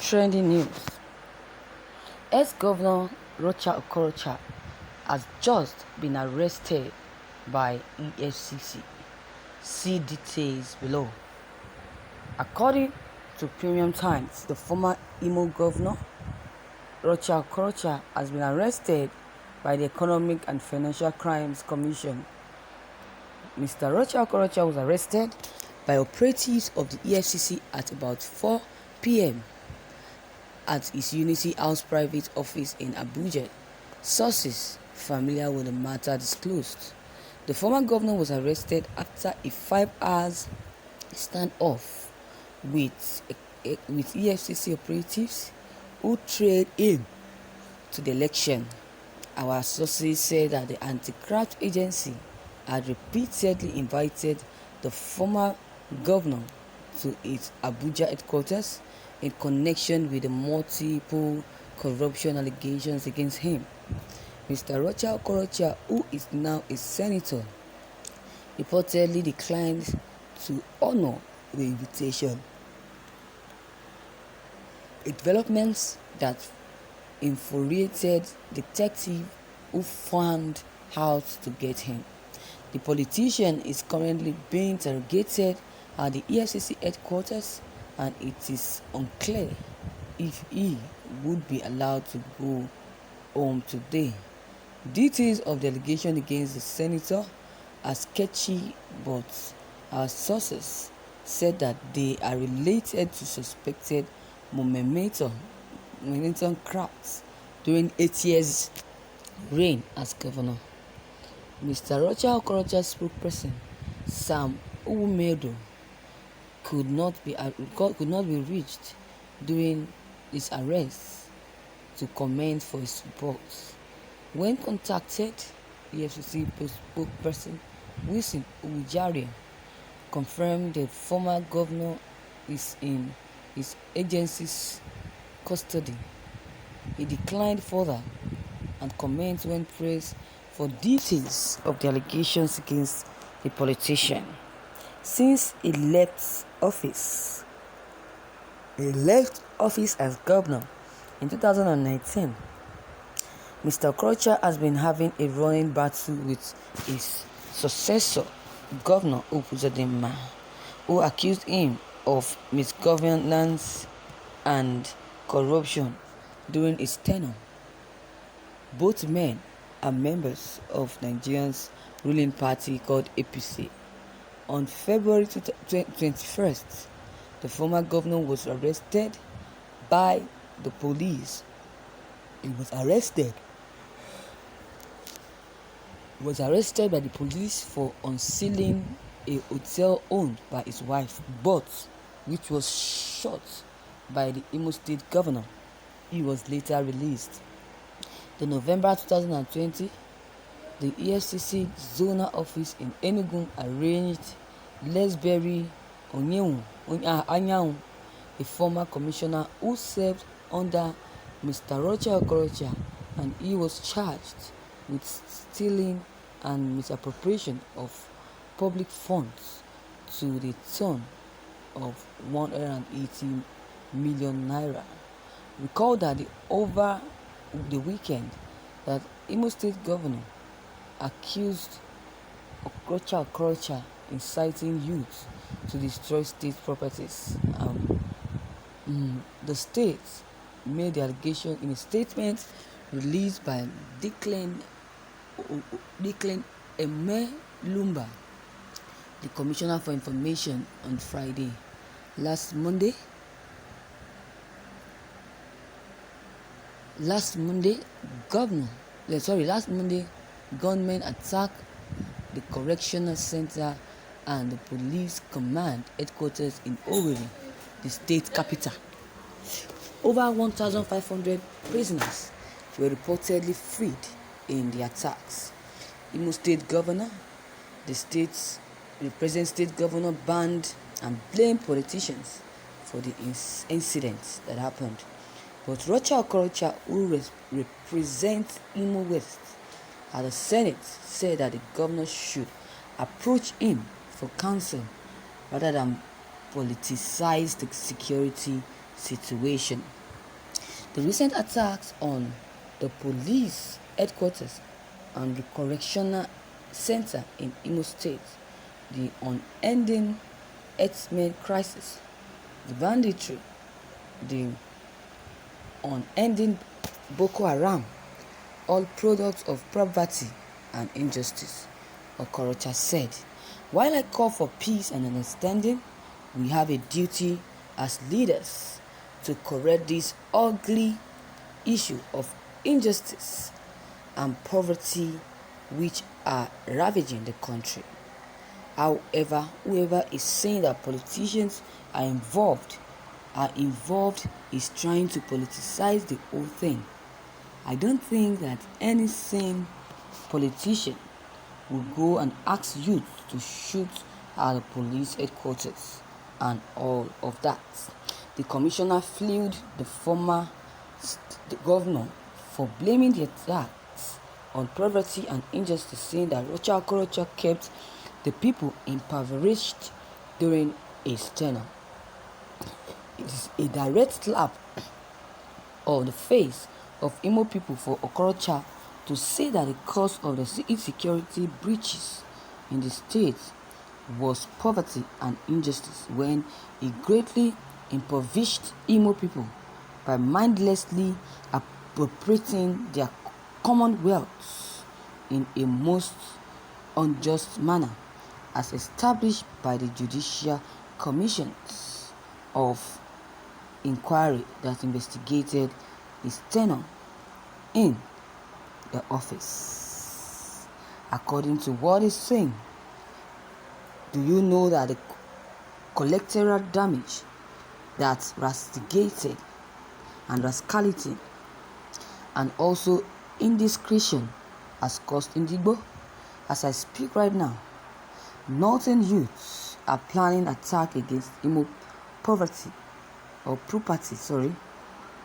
Trending news. Ex-Governor Rochas Okorocha has just been arrested by Efcc. See details below. According to Premium Times, the former Imo governor, Rochas Okorocha, has been arrested by the Economic and Financial Crimes Commission. Mr. Rochas Okorocha was arrested by operatives of the Efcc at about 4 p.m. at his Unity House private office in Abuja. Sources familiar with the matter disclosed. The former governor was arrested after a 5-hour standoff with EFCC operatives who trailed him to the election. Our sources said that the anti-graft agency had repeatedly invited the former governor to its Abuja headquarters in connection with the multiple corruption allegations against him. Mr. Rochas Okorocha, who is now a senator, reportedly declined to honor the invitation. Developments that infuriated detectives who found out to get him. The politician is currently being interrogated at the EFCC headquarters, and it is unclear if he would be allowed to go home today. Details of the allegation against the senator are sketchy, but our sources said that they are related to suspected momentum crimes during 8 years' reign as governor. Mr. Rochas Okorocha's spokesperson, Sam Umedo, could not be reached during his arrest to comment for his reports. When contacted, EFCC spokesperson Wilson Ujari confirmed the former governor is in his agency's custody. He declined further and comment when pressed for details of the allegations against the politician. Since he left office as governor in 2019, Mr. Okorocha has been having a running battle with his successor, Governor Uzodinma, who accused him of misgovernance and corruption during his tenure. Both men are members of Nigeria's ruling party called Efcc. On February 21st, the former governor was arrested by the police. He was arrested by the police for unsealing a hotel owned by his wife, but which was shot by the Imo State governor. He was later released. In November 2020, the EFCC zonal office in Enugu arraigned Lesberry Anyanwu, a former commissioner who served under Mr. Rochas Okorocha, and he was charged with stealing and misappropriation of public funds to the tune of 180 million naira. Recall that over the weekend that Imo State governor accused Okorocha inciting youth to destroy state properties. The state made the allegation in a statement released by Declan Emelumba, the Commissioner for Information, on Friday. Last Monday, gunmen attacked the correctional center and the police command headquarters in Owerri, the state capital. Over 1,500 prisoners were reportedly freed in the attacks. Imo State governor, the present state governor, banned and blamed politicians for the incidents that happened. But Rochas Okorocha, who represents Imo West at the Senate, said that the governor should approach him for counsel rather than politicize the security situation. The recent attacks on the police headquarters and the correctional center in Imo State, the unending herdsmen crisis, the banditry, the unending Boko Haram, all products of poverty and injustice, Okorocha said. While I call for peace and understanding, we have a duty as leaders to correct this ugly issue of injustice and poverty which are ravaging the country. However, whoever is saying that politicians are involved is trying to politicize the whole thing. I don't think that any sane politician will go and ask youth to shoot at the police headquarters and all of that. The commissioner flew the former governor for blaming the attacks on poverty and injustice, saying that Okorocha kept the people impoverished during his tenure. It is a direct slap on the face of Imo people for Okorocha to say that the cause of the insecurity breaches in the state was poverty and injustice, when he greatly impoverished Imo people by mindlessly appropriating their commonwealth in a most unjust manner, as established by the Judicial Commissions of Inquiry that investigated his tenure in the office. According to what he's saying, do you know that the collateral damage that rusticated and rascality and also indiscretion has caused in Igbo? As I speak right now, northern youths are planning attack against Imo poverty or property,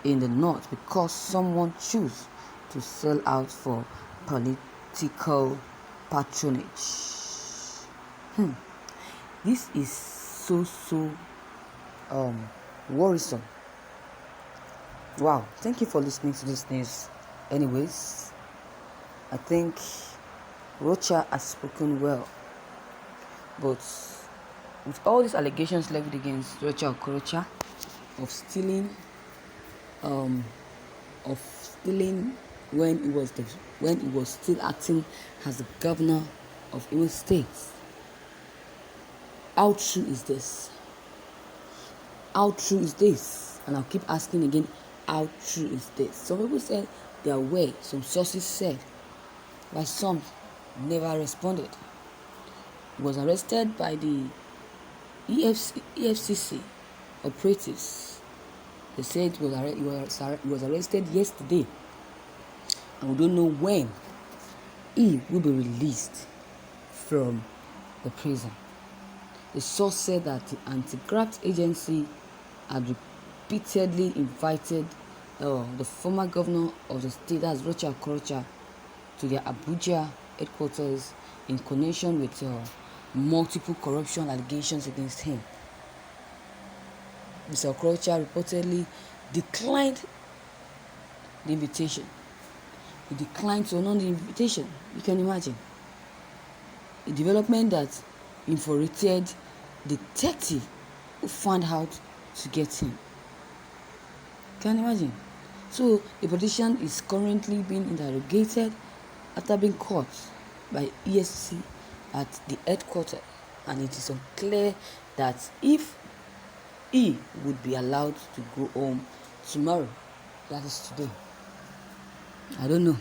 in the north because someone chose to sell out for political patronage. This is so worrisome. Wow, thank you for listening to this news. Anyways, I think Rochas has spoken well, but with all these allegations leveled against Okorocha of stealing when he was still acting as the governor of Imo State, how true is this? How true is this? And I'll keep asking again, how true is this? Some people said they are aware, some sources said, but some never responded. He was arrested by the Efcc operatives. They said he was arrested yesterday, and we don't know when he will be released from the prison. The source said that the anti-graft agency had repeatedly invited the former governor of the state, that's Rochas Okorocha, to their Abuja headquarters in connection with multiple corruption allegations against him. Mr. Okorocha reportedly declined the invitation. He declined to honor the invitation. You can imagine. A development that infuriated the detective who found out to get him. Can you imagine? So the politician is currently being interrogated after being caught by Efcc at the headquarters, and it is unclear that if he would be allowed to go home tomorrow, that is today. I don't know.